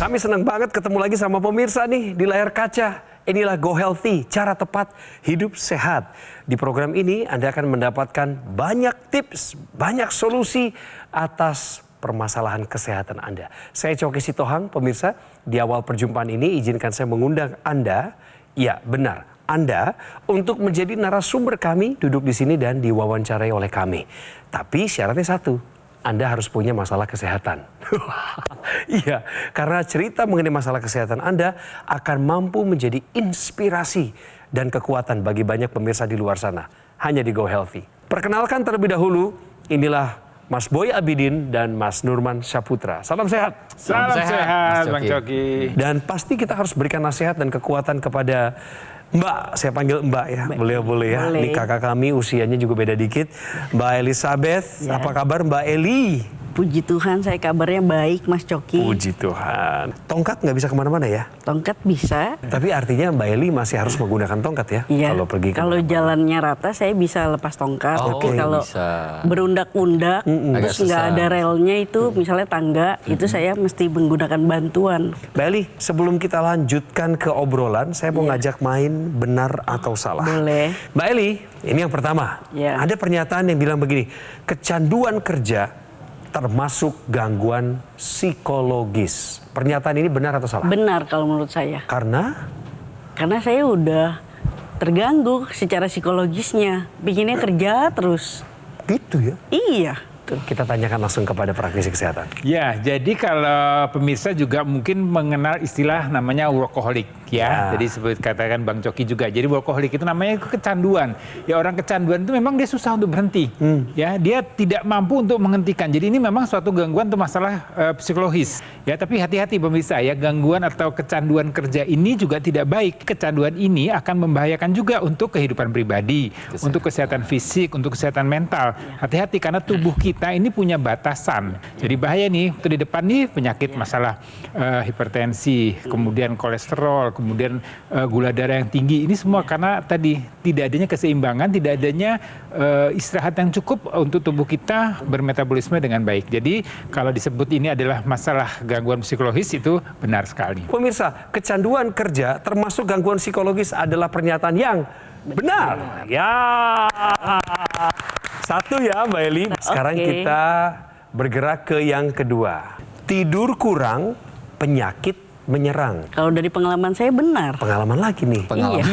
Kami senang banget ketemu lagi sama pemirsa nih di layar kaca. Inilah Go Healthy, cara tepat hidup sehat. Di program ini Anda akan mendapatkan banyak tips, banyak solusi atas permasalahan kesehatan Anda. Saya Coki Sitohang, pemirsa. Di awal perjumpaan ini izinkan saya mengundang Anda, ya benar, Anda untuk menjadi narasumber kami, duduk di sini dan diwawancarai oleh kami. Tapi syaratnya satu, Anda harus punya masalah kesehatan. Iya, karena cerita mengenai masalah kesehatan Anda akan mampu menjadi inspirasi dan kekuatan bagi banyak pemirsa di luar sana. Hanya di Go Healthy. Perkenalkan terlebih dahulu, inilah Mas Boy Abidin dan Mas Nurman Saputra. Salam sehat. Salam sehat, Bang Coki. Dan pasti kita harus berikan nasihat dan kekuatan kepada Mbak, saya panggil Mbak ya, boleh ya. Ini kakak kami, usianya juga beda dikit. Mbak Elizabeth, ya. Apa kabar Mbak Eli? Puji Tuhan, saya kabarnya baik, Mas Coki. Puji Tuhan. Tongkat nggak bisa kemana-mana ya? Tongkat bisa. Tapi artinya Mbak Eli masih harus menggunakan tongkat ya? Iya. Kalau pergi Kalau jalannya rata, saya bisa lepas tongkat. Tapi kalau berundak-undak, terus nggak ada relnya itu, misalnya tangga, itu saya mesti menggunakan bantuan. Mbak Eli, sebelum kita lanjutkan ke obrolan, saya mau ngajak main benar atau salah. Boleh. Mbak Eli, ini yang pertama. Ya. Ada pernyataan yang bilang begini, kecanduan kerja termasuk gangguan psikologis. Pernyataan ini benar atau salah? Benar kalau menurut saya. Karena Saya udah terganggu secara psikologisnya. Bikinnya kerja terus. gitu ya. Iya. Kita tanyakan langsung kepada praktisi kesehatan. Ya, jadi kalau pemirsa juga mungkin mengenal istilah namanya workaholic ya. Jadi seperti katakan Bang Coki juga. Jadi workaholic itu namanya kecanduan. Ya orang kecanduan itu memang dia susah untuk berhenti. Ya, dia tidak mampu untuk menghentikan. Jadi ini memang suatu gangguan atau masalah psikologis. Ya, tapi hati-hati pemirsa ya, gangguan atau kecanduan kerja ini juga tidak baik. Kecanduan ini akan membahayakan juga untuk kehidupan pribadi, untuk kesehatan fisik, untuk kesehatan mental. Hati-hati karena tubuh kita ini punya batasan. Jadi bahaya nih, itu di depan nih penyakit masalah hipertensi, kemudian kolesterol, kemudian gula darah yang tinggi. Ini semua karena tadi tidak adanya keseimbangan, tidak adanya istirahat yang cukup untuk tubuh kita bermetabolisme dengan baik. Jadi kalau disebut ini adalah masalah gangguan psikologis itu benar sekali. Pemirsa, kecanduan kerja termasuk gangguan psikologis adalah pernyataan yang benar. Ya. Satu ya Mbak Eli. Sekarang kita bergerak ke yang kedua. Tidur kurang, penyakit menyerang. Kalau dari pengalaman saya benar. Pengalaman lagi nih. Iya.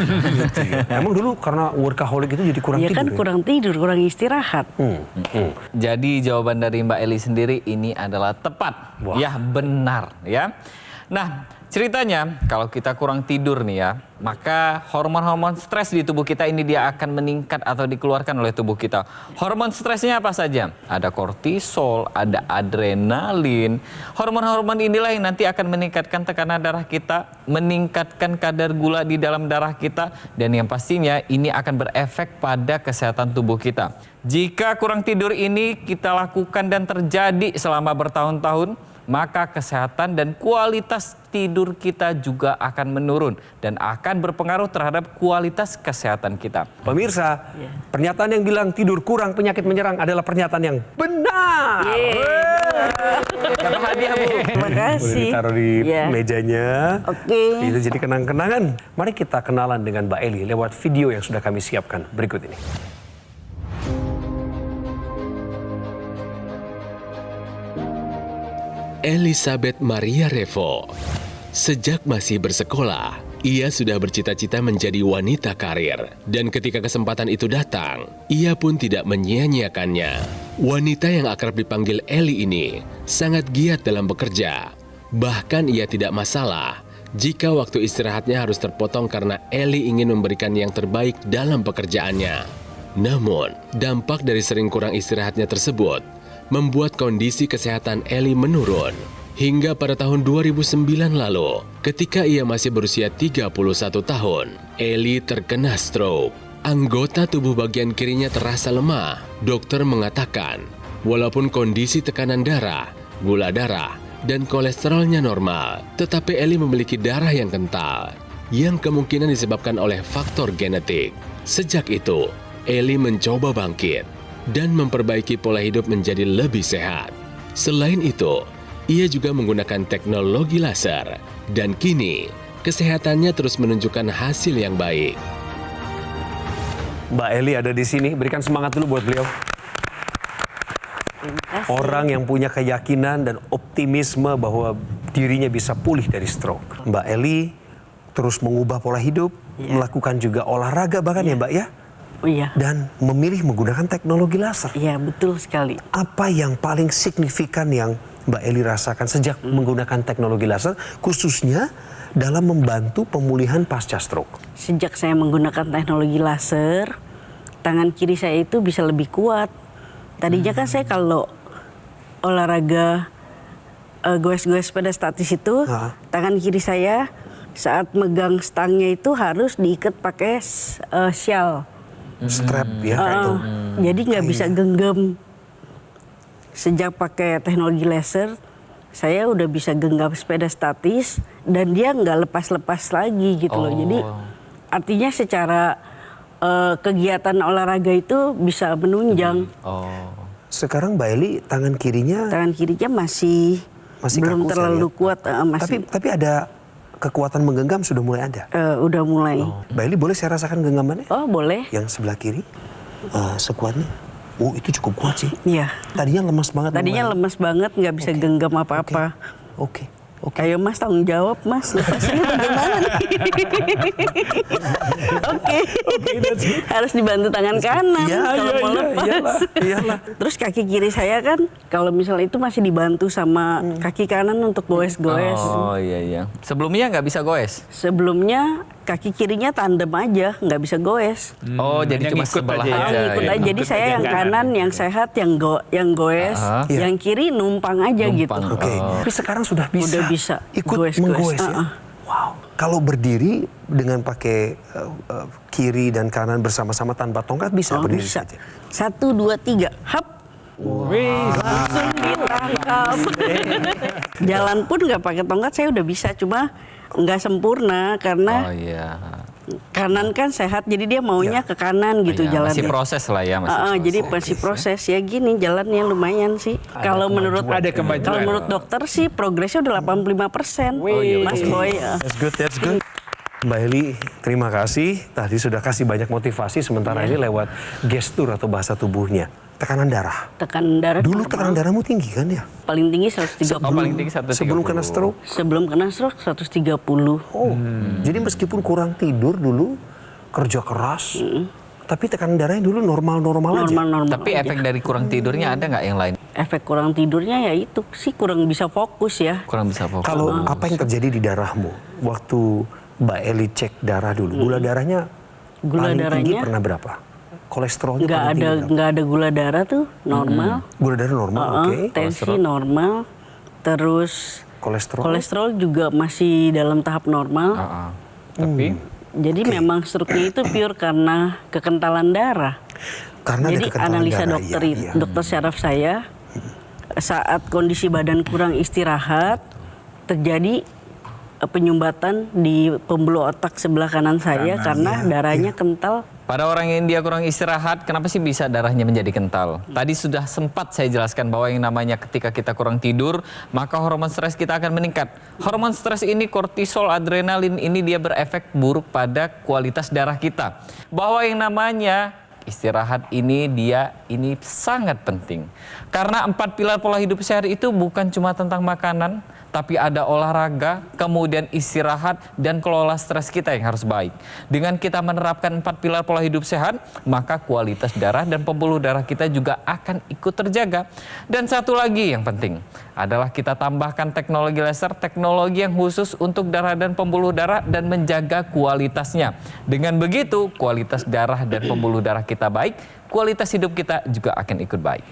Emang dulu karena workaholic itu jadi kurang Iya tidur kan ya? kurang tidur, kurang istirahat. Jadi jawaban dari Mbak Eli sendiri ini adalah tepat. Wah. Ya benar ya. Nah ceritanya kalau kita kurang tidur nih ya, maka hormon-hormon stres di tubuh kita ini dia akan meningkat atau dikeluarkan oleh tubuh kita. Hormon stresnya apa saja? Ada kortisol, ada adrenalin. Hormon-hormon inilah yang nanti akan meningkatkan tekanan darah kita, meningkatkan kadar gula di dalam darah kita, dan yang pastinya ini akan berefek pada kesehatan tubuh kita. Jika kurang tidur ini kita lakukan dan terjadi selama bertahun-tahun, maka kesehatan dan kualitas tidur kita juga akan menurun dan akan berpengaruh terhadap kualitas kesehatan kita. Pemirsa, pernyataan yang bilang tidur kurang, penyakit menyerang adalah pernyataan yang benar. Dapat hadiah, Bu. Terima kasih. Boleh ditaruh di mejanya. Oke. Itu jadi kenang-kenangan. Mari kita kenalan dengan Mbak Eli lewat video yang sudah kami siapkan berikut ini. Elizabeth Maria Revo. Sejak masih bersekolah, ia sudah bercita-cita menjadi wanita karir. Dan ketika kesempatan itu datang, ia pun tidak menyia-nyiakannya. Wanita yang akrab dipanggil Eli ini sangat giat dalam bekerja. Bahkan ia tidak masalah jika waktu istirahatnya harus terpotong karena Eli ingin memberikan yang terbaik dalam pekerjaannya. Namun, dampak dari sering kurang istirahatnya tersebut membuat kondisi kesehatan Eli menurun. Hingga pada tahun 2009 lalu, ketika ia masih berusia 31 tahun, Eli terkena stroke. Anggota tubuh bagian kirinya terasa lemah. Dokter mengatakan, walaupun kondisi tekanan darah, gula darah, dan kolesterolnya normal, tetapi Eli memiliki darah yang kental, yang kemungkinan disebabkan oleh faktor genetik. Sejak itu, Eli mencoba bangkit dan memperbaiki pola hidup menjadi lebih sehat. Selain itu, Ia juga menggunakan teknologi laser. Dan kini, kesehatannya terus menunjukkan hasil yang baik. Mbak Eli ada di sini, berikan semangat dulu buat beliau. Orang yang punya keyakinan dan optimisme bahwa dirinya bisa pulih dari stroke. Mbak Eli terus mengubah pola hidup, melakukan juga olahraga bahkan ya Mbak ya? Oh iya. Dan memilih menggunakan teknologi laser. Iya, betul sekali. Apa yang paling signifikan yang Mbak Eli rasakan sejak menggunakan teknologi laser, khususnya dalam membantu pemulihan pasca stroke? Sejak saya menggunakan teknologi laser, tangan kiri saya itu bisa lebih kuat. Tadinya kan saya kalau olahraga goes-goes pada statis itu, tangan kiri saya saat megang stangnya itu harus diikat pakai shawl. Strap ya? Jadi nggak bisa genggam. Sejak pakai teknologi laser, saya udah bisa genggam sepeda statis dan dia nggak lepas-lepas lagi gitu loh. Jadi artinya secara kegiatan olahraga itu bisa menunjang. Sekarang Mbak Eli tangan kirinya Masih belum kaku, terlalu saya lihat. kuat. Masih Tapi ada kekuatan menggenggam sudah mulai ada. udah mulai. Mbak Eli boleh saya rasakan genggamannya? Oh boleh? Yang sebelah kiri sekuatnya. Oh itu cukup kuat sih. Iya. Tadinya lemas banget. Tadinya lemes banget, nggak bisa genggam apa-apa. Oke. Ayo Mas tanggung jawab Mas, lepasnya bagaimana nih? Oke. Harus dibantu tangan kanan kalau mau lepas. Iyalah. Terus kaki kiri saya kan kalau misalnya itu masih dibantu sama kaki kanan untuk goes-goes. Oh iya. Sebelumnya nggak bisa goes? Sebelumnya kaki kirinya tandem aja, nggak bisa goes. Oh jadi yang cuma ikut sebelah aja ya? aja. Ngikut ya. aja. Jadi saya yang kanan, yang sehat, yang goes, yang kiri numpang aja gitu. Oke. Tapi sekarang sudah bisa. Udah bisa. Ikut Goes-goes. menggoes ya. Wow. Kalau berdiri dengan pakai kiri dan kanan bersama-sama tanpa tongkat bisa berdiri Bisa. saja. 1, 2, 3, hap. Langsung ditangkap. Jalan pun nggak pakai tongkat saya udah bisa, cuma nggak sempurna karena Oh iya. kanan kan sehat, jadi dia maunya ke kanan gitu Iya, jalannya. masih proses lah ya, masih proses. Jadi masih proses ya gini jalannya lumayan sih. Kalau menurut Ada kemajuan. kalau menurut dokter sih progresnya udah 85%. Mas Boy. That's good. Mbak Eli, terima kasih. Tadi sudah kasih banyak motivasi, sementara ini lewat gestur atau bahasa tubuhnya. Tekanan darah. Tekanan darah Dulu normal. tekanan darahmu tinggi kan ya? Paling tinggi 130. Oh, paling tinggi 130. Sebelum kena stroke? Sebelum kena stroke 130. Oh, jadi meskipun kurang tidur dulu, kerja keras, tapi tekanan darahnya dulu normal-normal aja. Normal Tapi aja. efek dari kurang tidurnya ada nggak yang lain? Efek kurang tidurnya ya itu sih kurang bisa fokus ya. Kurang bisa fokus. Kalau apa yang terjadi di darahmu waktu Mbak Eli cek darah dulu, gula darahnya Gula paling tinggi darahnya pernah berapa? Kolesterolnya nggak paling ada tinggi berapa? nggak ada gula darah tuh normal. Gula darah normal, oke. Tensi normal. Terus kolesterol juga masih dalam tahap normal. Tapi Jadi memang stroke-nya itu pure karena kekentalan darah. Karena ada Jadi kekentalan analisa darah, dokter iya. dokter syaraf saya saat kondisi badan kurang istirahat terjadi penyumbatan di pembuluh otak sebelah kanan saya karena darahnya kental. pada orang yang dia kurang istirahat, kenapa sih bisa darahnya menjadi kental? Tadi sudah sempat saya jelaskan bahwa yang namanya ketika kita kurang tidur, maka hormon stres kita akan meningkat. Hormon stres ini, kortisol, adrenalin, ini dia berefek buruk pada kualitas darah kita. Bahwa yang namanya istirahat ini sangat penting. Karena 4 pilar pola hidup sehat itu bukan cuma tentang makanan, tapi ada olahraga, kemudian istirahat, dan kelola stres kita yang harus baik. Dengan kita menerapkan 4 pilar pola hidup sehat, maka kualitas darah dan pembuluh darah kita juga akan ikut terjaga. Dan satu lagi yang penting adalah kita tambahkan teknologi laser, teknologi yang khusus untuk darah dan pembuluh darah dan menjaga kualitasnya. Dengan begitu, kualitas darah dan pembuluh darah kita baik, kualitas hidup kita juga akan ikut baik.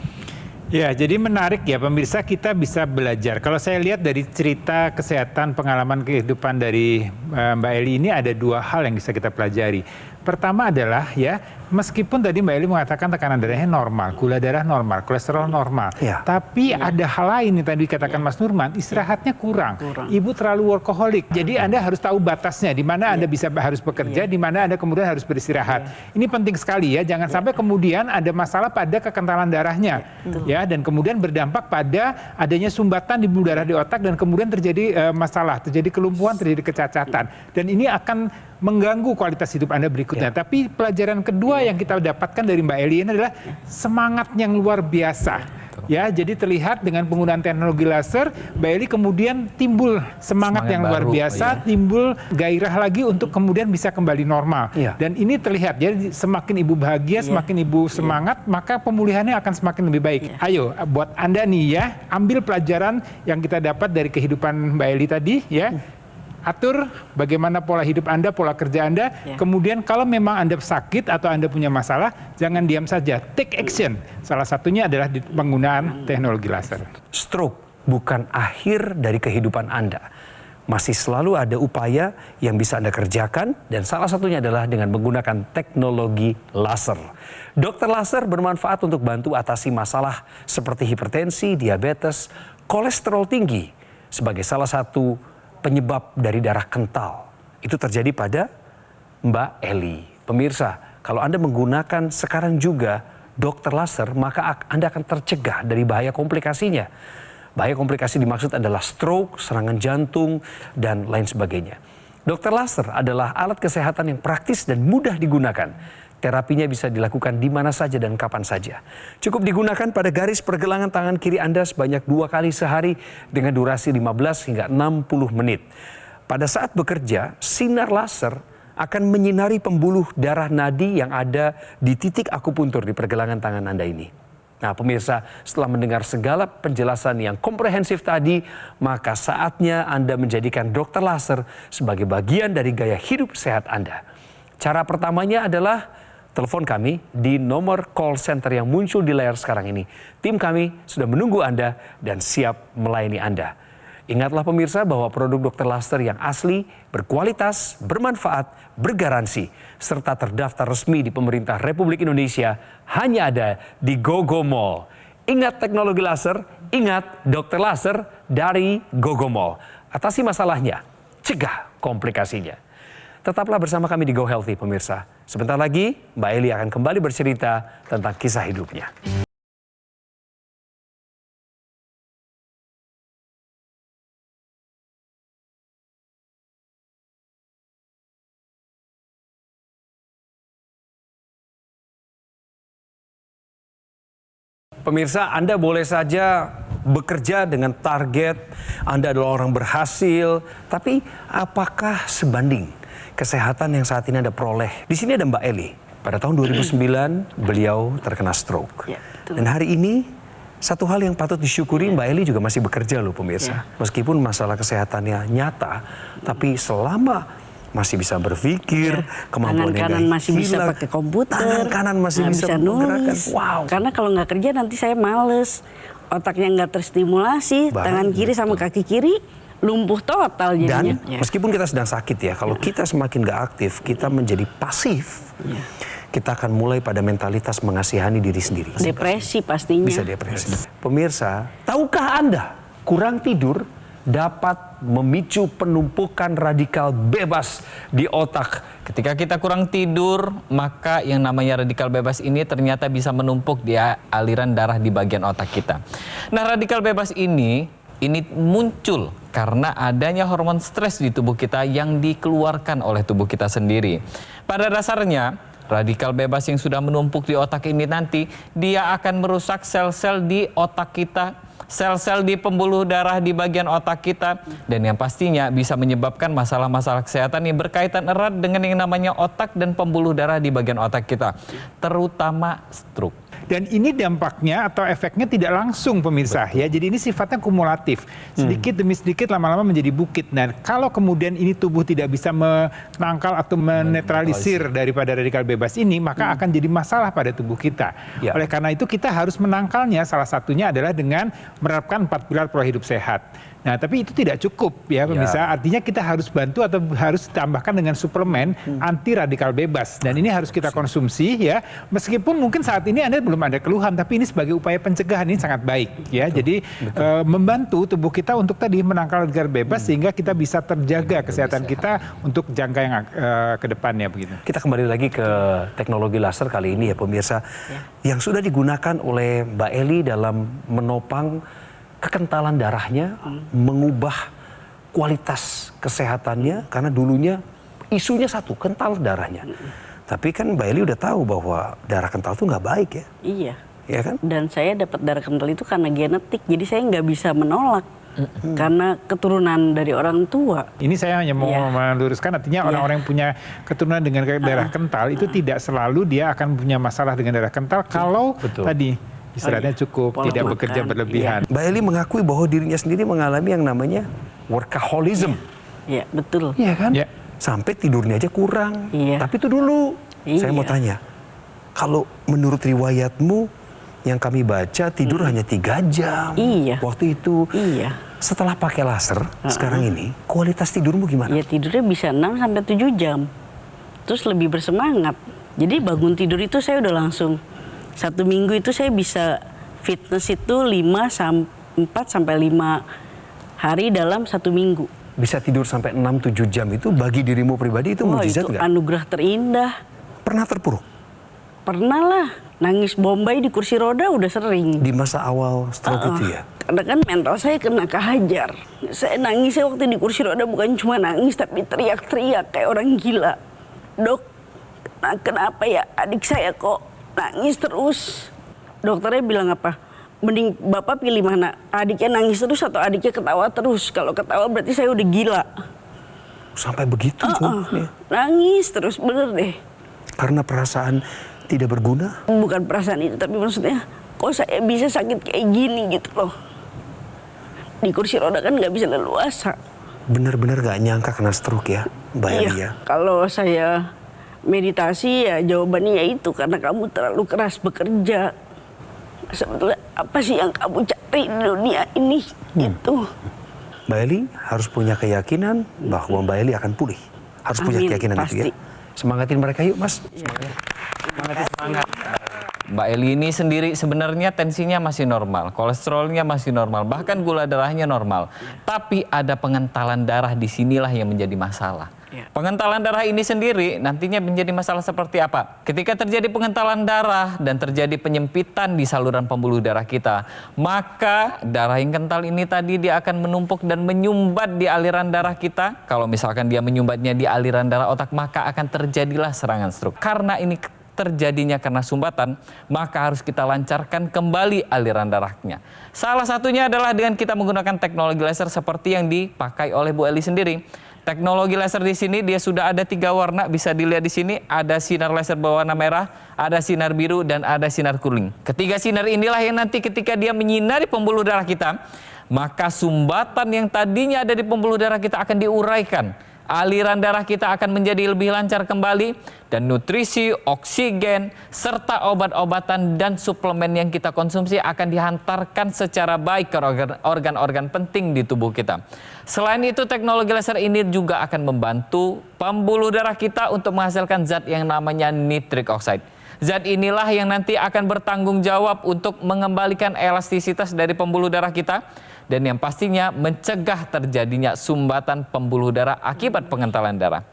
Ya, jadi menarik ya pemirsa, kita bisa belajar. Kalau saya lihat dari cerita kesehatan, pengalaman kehidupan dari Mbak Eli ini ada 2 hal yang bisa kita pelajari. Pertama adalah ya, meskipun tadi Mbak Eli mengatakan tekanan darahnya normal, gula darah normal, kolesterol normal, Ya. tapi ada hal lain yang tadi dikatakan Mas Nurman, istirahatnya kurang. Ibu terlalu workaholic, jadi Anda harus tahu batasnya, di mana Anda bisa harus bekerja, di mana Anda kemudian harus beristirahat. Ini penting sekali ya, jangan sampai kemudian ada masalah pada kekentalan darahnya, ya, dan kemudian berdampak pada adanya sumbatan di pembuluh darah di otak dan kemudian terjadi masalah, terjadi kelumpuhan, terjadi kecacatan, dan ini akan mengganggu kualitas hidup Anda berikutnya. Tapi pelajaran kedua yang kita dapatkan dari Mbak Eli ini adalah semangat yang luar biasa. Ya, jadi terlihat dengan penggunaan teknologi laser, Mbak Eli kemudian timbul semangat yang luar baru, biasa, timbul gairah lagi untuk kemudian bisa kembali normal. Iya. Dan ini terlihat, jadi semakin ibu bahagia, semakin ibu semangat, maka pemulihannya akan semakin lebih baik. Ayo, buat Anda nih ya, ambil pelajaran yang kita dapat dari kehidupan Mbak Eli tadi ya. Atur bagaimana pola hidup Anda, pola kerja Anda. Kemudian kalau memang Anda sakit atau Anda punya masalah, jangan diam saja. Take action. Salah satunya adalah di penggunaan teknologi laser. Stroke bukan akhir dari kehidupan Anda. Masih selalu ada upaya yang bisa Anda kerjakan dan salah satunya adalah dengan menggunakan teknologi laser. Dokter laser bermanfaat untuk bantu atasi masalah seperti hipertensi, diabetes, kolesterol tinggi sebagai salah satu penyebab dari darah kental. Itu terjadi pada Mbak Eli. Pemirsa, kalau Anda menggunakan sekarang juga dokter laser, maka Anda akan tercegah dari bahaya komplikasinya. Bahaya komplikasi dimaksud adalah stroke, serangan jantung, dan lain sebagainya. Dokter laser adalah alat kesehatan yang praktis dan mudah digunakan. Terapinya bisa dilakukan di mana saja dan kapan saja. Cukup digunakan pada garis pergelangan tangan kiri Anda sebanyak 2 kali sehari dengan durasi 15 hingga 60 menit. Pada saat bekerja, sinar laser akan menyinari pembuluh darah nadi yang ada di titik akupuntur di pergelangan tangan Anda ini. Nah pemirsa, setelah mendengar segala penjelasan yang komprehensif tadi, maka saatnya Anda menjadikan dokter laser sebagai bagian dari gaya hidup sehat Anda. Cara pertamanya adalah telepon kami di nomor call center yang muncul di layar sekarang ini. Tim kami sudah menunggu Anda dan siap melayani Anda. Ingatlah pemirsa bahwa produk dokter laser yang asli, berkualitas, bermanfaat, bergaransi, serta terdaftar resmi di pemerintah Republik Indonesia hanya ada di GoGo Mall. Ingat teknologi laser, ingat dokter laser dari GoGo Mall. Atasi masalahnya, cegah komplikasinya. Tetaplah bersama kami di Go Healthy pemirsa. Sebentar lagi Mbak Eli akan kembali bercerita tentang kisah hidupnya. Pemirsa, Anda boleh saja bekerja dengan target, Anda adalah orang berhasil, tapi apakah sebanding kesehatan yang saat ini Anda peroleh? Di sini ada Mbak Eli. Pada tahun 2009 beliau terkena stroke. Ya, betul. Dan hari ini satu hal yang patut disyukuri, Mbak Eli juga masih bekerja loh pemirsa. Meskipun masalah kesehatannya nyata, tapi selama masih bisa berpikir, kemampuannya Tangan kanan masih bisa hilang, pakai komputer, tangan kanan masih bisa menggerakkan. nulis. Wow. Karena kalau nggak kerja nanti saya males, otaknya nggak terstimulasi, Bahaya. tangan kiri sama kaki kiri lumpuh total jadinya. Dan meskipun kita sedang sakit ya, kalau kita semakin gak aktif, kita menjadi pasif. Kita akan mulai pada mentalitas mengasihani diri sendiri. Depresi pastinya. Bisa depresi. Pemirsa, tahukah Anda kurang tidur dapat memicu penumpukan radikal bebas di otak? Ketika kita kurang tidur, maka yang namanya radikal bebas ini ternyata bisa menumpuk di aliran darah di bagian otak kita. Nah, radikal bebas ini muncul karena adanya hormon stres di tubuh kita yang dikeluarkan oleh tubuh kita sendiri. Pada dasarnya, radikal bebas yang sudah menumpuk di otak ini nanti, dia akan merusak sel-sel di otak kita, sel-sel di pembuluh darah di bagian otak kita, dan yang pastinya bisa menyebabkan masalah-masalah kesehatan yang berkaitan erat dengan yang namanya otak dan pembuluh darah di bagian otak kita, terutama stroke. Dan ini dampaknya atau efeknya tidak langsung pemirsa. Ya, jadi ini sifatnya kumulatif. Sedikit demi sedikit lama-lama menjadi bukit. Nah, kalau kemudian ini tubuh tidak bisa menangkal atau menetralisir daripada radikal bebas ini, maka akan jadi masalah pada tubuh kita. Ya. Oleh karena itu kita harus menangkalnya. Salah satunya adalah dengan menerapkan 4 pilar pola hidup sehat. Nah, tapi itu tidak cukup ya pemirsa. Artinya kita harus bantu atau harus tambahkan dengan suplemen anti radikal bebas. Dan ini harus kita konsumsi ya. Meskipun mungkin saat ini Anda belum ada keluhan, tapi ini sebagai upaya pencegahan ini sangat baik ya. Jadi membantu tubuh kita untuk tadi menangkal radikal bebas sehingga kita bisa terjaga kesehatan kita untuk jangka yang ke depannya begitu. Kita kembali lagi ke teknologi laser kali ini ya pemirsa. Yang sudah digunakan oleh Mbak Eli dalam menopang kekentalan darahnya, mengubah kualitas kesehatannya, karena dulunya isunya satu, kental darahnya. Tapi kan Mbak Eli udah tahu bahwa darah kental itu nggak baik ya. Iya. Ya kan? Dan saya dapat darah kental itu karena genetik, jadi saya nggak bisa menolak. Karena keturunan dari orang tua. Ini saya hanya mau meluruskan, artinya orang-orang yang punya keturunan dengan darah kental itu tidak selalu dia akan punya masalah dengan darah kental kalau tadi istirahatnya cukup, Pola tidak makan, bekerja berlebihan. Mbak Eli mengakui bahwa dirinya sendiri mengalami yang namanya workaholism. Iya, betul. Iya kan? Ya. Sampai tidurnya aja kurang. Iya. Tapi itu dulu. Saya mau Iya. tanya, kalau menurut riwayatmu yang kami baca tidur hanya 3 jam. Iya. Waktu itu. Iya. Setelah pakai laser sekarang ini, kualitas tidurmu gimana? Ya tidurnya bisa 6 sampai 7 jam. Terus lebih bersemangat. Jadi bangun tidur itu saya udah langsung 1 minggu itu saya bisa fitness itu 4 sampai 5 hari dalam 1 minggu. Bisa tidur sampai 6-7 jam itu bagi dirimu pribadi itu Wah, mukjizat itu nggak? anugerah terindah. Pernah terpuruk Pernah lah, nangis Bombay di kursi roda udah sering. di masa awal stroke itu ya? Karena kan mental saya kena kehajar. Saya nangisnya waktu di kursi roda bukan cuma nangis tapi teriak-teriak kayak orang gila. Dok, kenapa ya adik saya kok nangis terus? Dokternya bilang apa? Mending Bapak pilih mana? Adiknya nangis terus atau adiknya ketawa terus? Kalau ketawa berarti saya udah gila. Sampai begitu ya? Nangis terus, bener deh. Karena perasaan tidak berguna? Bukan perasaan itu, tapi maksudnya kok saya bisa sakit kayak gini gitu loh. Di kursi roda kan nggak bisa leluasa. Benar-benar gak nyangka kena stroke ya, Mbak Eli ya? Kalau saya meditasi ya jawabannya ya itu karena kamu terlalu keras bekerja. Sebetulnya apa sih yang kamu cari di dunia ini? Gitu. Mbak Eli harus punya keyakinan bahwa Mbak Eli akan pulih. Harus punya Amin, keyakinan itu ya. pasti. Semangatin mereka yuk Mas. Semangat. Mbak Eli ini sendiri sebenarnya tensinya masih normal, kolesterolnya masih normal, bahkan gula darahnya normal. Tapi ada pengentalan darah di sinilah yang menjadi masalah. Pengentalan darah ini sendiri nantinya menjadi masalah seperti apa? Ketika terjadi pengentalan darah dan terjadi penyempitan di saluran pembuluh darah kita, maka darah yang kental ini tadi dia akan menumpuk dan menyumbat di aliran darah kita. Kalau misalkan dia menyumbatnya di aliran darah otak, maka akan terjadilah serangan stroke. Karena ini terjadinya karena sumbatan, maka harus kita lancarkan kembali aliran darahnya. Salah satunya adalah dengan kita menggunakan teknologi laser seperti yang dipakai oleh Bu Eli sendiri. Teknologi laser di sini dia sudah ada 3 warna, bisa dilihat di sini ada sinar laser berwarna merah, ada sinar biru dan ada sinar kuning. Ketiga sinar inilah yang nanti ketika dia menyinari pembuluh darah kita, maka sumbatan yang tadinya ada di pembuluh darah kita akan diuraikan. Aliran darah kita akan menjadi lebih lancar kembali dan nutrisi, oksigen, serta obat-obatan dan suplemen yang kita konsumsi akan dihantarkan secara baik ke organ-organ penting di tubuh kita. Selain itu, teknologi laser ini juga akan membantu pembuluh darah kita untuk menghasilkan zat yang namanya nitric oxide. Zat inilah yang nanti akan bertanggung jawab untuk mengembalikan elastisitas dari pembuluh darah kita dan yang pastinya mencegah terjadinya sumbatan pembuluh darah akibat pengentalan darah.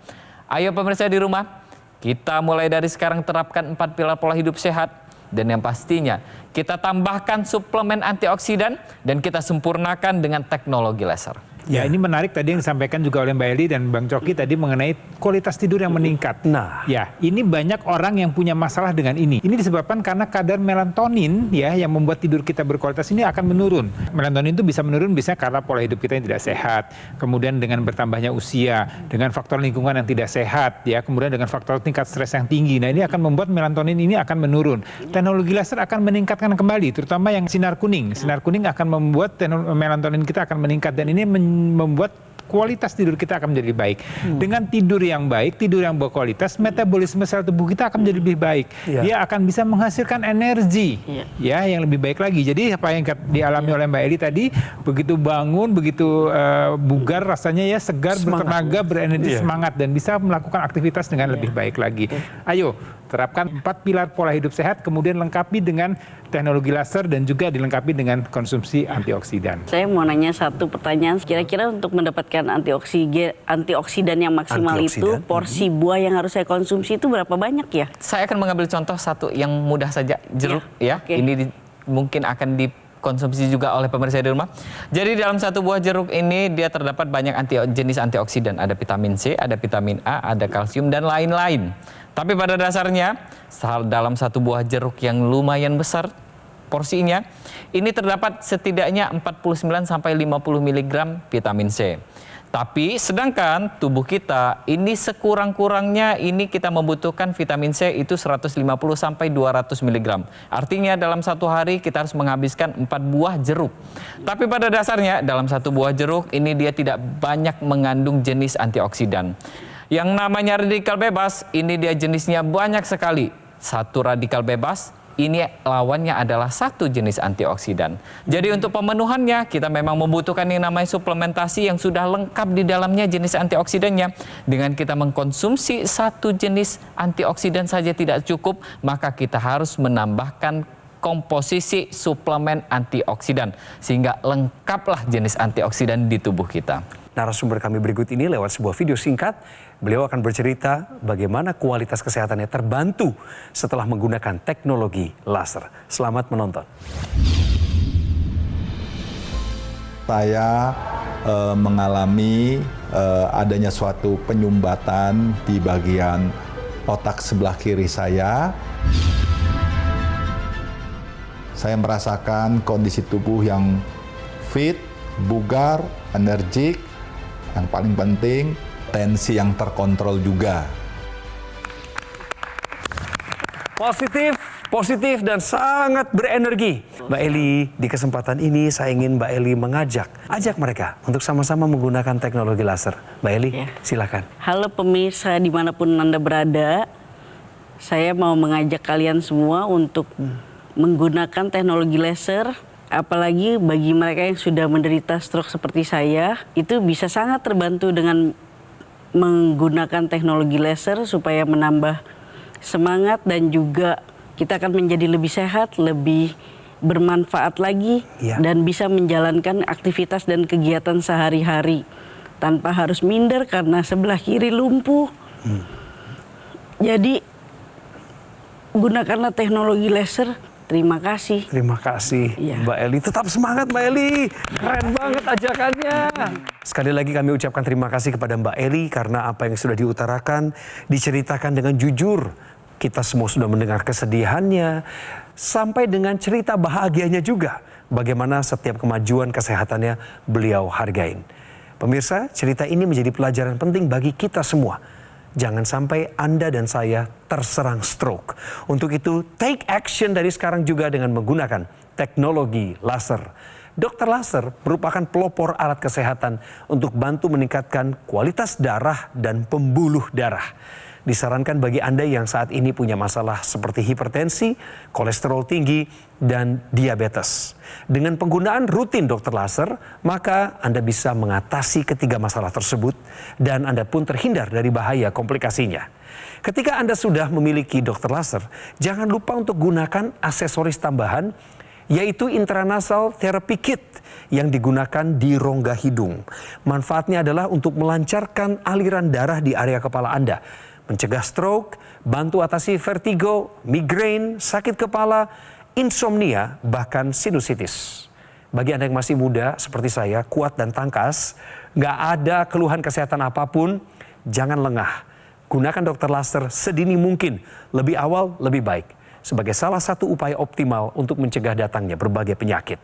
Ayo pemirsa di rumah, kita mulai dari sekarang terapkan 4 pilar pola hidup sehat dan yang pastinya kita tambahkan suplemen antioksidan dan kita sempurnakan dengan teknologi laser. Ya, ini menarik tadi yang disampaikan juga oleh Mbak Eli dan Bang Coki tadi mengenai kualitas tidur yang meningkat. Nah. Ya, ini banyak orang yang punya masalah dengan ini. Ini disebabkan karena kadar melatonin ya yang membuat tidur kita berkualitas ini akan menurun. Melatonin itu bisa menurun biasanya karena pola hidup kita yang tidak sehat, kemudian dengan bertambahnya usia, dengan faktor lingkungan yang tidak sehat ya, kemudian dengan faktor tingkat stres yang tinggi. Nah, ini akan membuat melatonin ini akan menurun. Teknologi laser akan meningkatkan kembali, terutama yang sinar kuning. Sinar kuning akan membuat melatonin kita akan meningkat dan ini membuat kualitas tidur kita akan menjadi baik. Dengan tidur yang baik, tidur yang berkualitas, metabolisme sel tubuh kita akan menjadi lebih baik. Iya. Dia akan bisa menghasilkan energi, Iya. ya, yang lebih baik lagi. Jadi apa yang dialami oleh Mbak Eli tadi, begitu bangun, begitu bugar rasanya ya, segar, bertenaga, berenergi, Iya. semangat, dan bisa melakukan aktivitas dengan lebih baik lagi. Ayo, terapkan 4 pilar pola hidup sehat, kemudian lengkapi dengan teknologi laser dan juga dilengkapi dengan konsumsi antioksidan. Saya mau nanya satu pertanyaan, kira-kira untuk mendapatkan antioksidan yang maksimal itu, Antioksidan. porsi buah yang harus saya konsumsi itu berapa banyak ya? Saya akan mengambil contoh satu yang mudah saja, jeruk ya. oke. Ini mungkin akan dikonsumsi juga oleh pemirsa di rumah. Jadi dalam satu buah jeruk ini dia terdapat banyak jenis antioksidan. Ada vitamin C, ada vitamin A, ada kalsium dan lain-lain. Tapi pada dasarnya dalam satu buah jeruk yang lumayan besar porsinya, ini terdapat setidaknya 49 sampai 50 mg vitamin C. Tapi sedangkan tubuh kita ini sekurang-kurangnya ini kita membutuhkan vitamin C itu 150 sampai 200 mg. Artinya dalam satu hari kita harus menghabiskan 4 buah jeruk. Tapi pada dasarnya dalam satu buah jeruk ini dia tidak banyak mengandung jenis antioksidan. Yang namanya radikal bebas ini dia jenisnya banyak sekali. Satu radikal bebas ini lawannya adalah satu jenis antioksidan. Jadi untuk pemenuhannya kita memang membutuhkan yang namanya suplementasi yang sudah lengkap di dalamnya jenis antioksidannya. Dengan kita mengkonsumsi satu jenis antioksidan saja tidak cukup, maka kita harus menambahkan komposisi suplemen antioksidan sehingga lengkaplah jenis antioksidan di tubuh kita. Narasumber kami berikut ini lewat sebuah video singkat, beliau akan bercerita bagaimana kualitas kesehatannya terbantu setelah menggunakan teknologi laser. Selamat menonton. Saya mengalami adanya suatu penyumbatan di bagian otak sebelah kiri saya. Saya merasakan kondisi tubuh yang fit, bugar, energik. Yang paling penting, tensi yang terkontrol juga. Positif dan sangat berenergi. Mbak Eli, di kesempatan ini saya ingin Mbak Eli ajak mereka untuk sama-sama menggunakan teknologi laser. Mbak Eli, Ya. silakan. Halo pemirsa dimanapun Anda berada, saya mau mengajak kalian semua untuk menggunakan teknologi laser. Apalagi bagi mereka yang sudah menderita stroke seperti saya, itu bisa sangat terbantu dengan menggunakan teknologi laser supaya menambah semangat dan juga kita akan menjadi lebih sehat, lebih bermanfaat lagi, Iya. dan bisa menjalankan aktivitas dan kegiatan sehari-hari tanpa harus minder karena sebelah kiri lumpuh. Jadi gunakanlah teknologi laser. Terima kasih. Terima kasih Iya. Mbak Eli. Tetap semangat Mbak Eli. Keren banget ajakannya. Sekali lagi kami ucapkan terima kasih kepada Mbak Eli karena apa yang sudah diutarakan, diceritakan dengan jujur. Kita semua sudah mendengar kesedihannya, sampai dengan cerita bahagianya juga. Bagaimana setiap kemajuan kesehatannya beliau hargain. Pemirsa, cerita ini menjadi pelajaran penting bagi kita semua. Jangan sampai Anda dan saya terserang stroke. Untuk itu, take action dari sekarang juga dengan menggunakan teknologi laser. Dokter laser merupakan pelopor alat kesehatan untuk bantu meningkatkan kualitas darah dan pembuluh darah. Disarankan bagi Anda yang saat ini punya masalah seperti hipertensi, kolesterol tinggi, dan diabetes. Dengan penggunaan rutin dokter laser, maka Anda bisa mengatasi ketiga masalah tersebut dan Anda pun terhindar dari bahaya komplikasinya. Ketika Anda sudah memiliki dokter laser, jangan lupa untuk gunakan aksesoris tambahan yaitu intranasal therapy kit yang digunakan di rongga hidung. Manfaatnya adalah untuk melancarkan aliran darah di area kepala Anda, mencegah stroke, bantu atasi vertigo, migrain, sakit kepala, insomnia, bahkan sinusitis. Bagi Anda yang masih muda seperti saya, kuat dan tangkas, nggak ada keluhan kesehatan apapun, jangan lengah. Gunakan dokter laser sedini mungkin, lebih awal lebih baik. Sebagai salah satu upaya optimal untuk mencegah datangnya berbagai penyakit.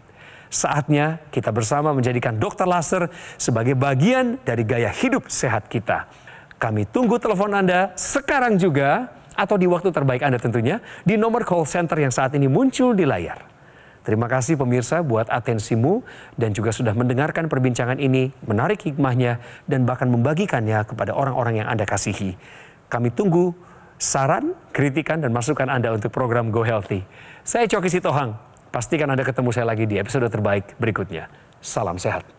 Saatnya kita bersama menjadikan dokter laser sebagai bagian dari gaya hidup sehat kita. Kami tunggu telepon Anda sekarang juga atau di waktu terbaik Anda tentunya di nomor call center yang saat ini muncul di layar. Terima kasih pemirsa buat atensimu dan juga sudah mendengarkan perbincangan ini, menarik hikmahnya dan bahkan membagikannya kepada orang-orang yang Anda kasihi. Kami tunggu saran, kritikan dan masukan Anda untuk program Go Healthy. Saya Coki Sitohang, pastikan Anda ketemu saya lagi di episode terbaik berikutnya. Salam sehat.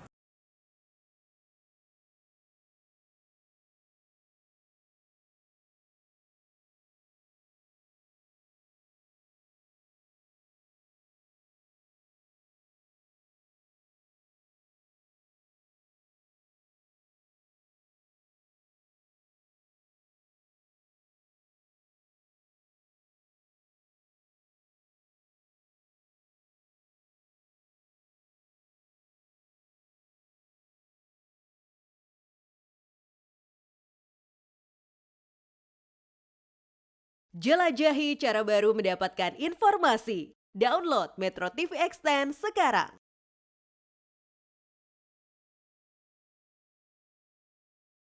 Jelajahi cara baru mendapatkan informasi. Download Metro TV Extend sekarang.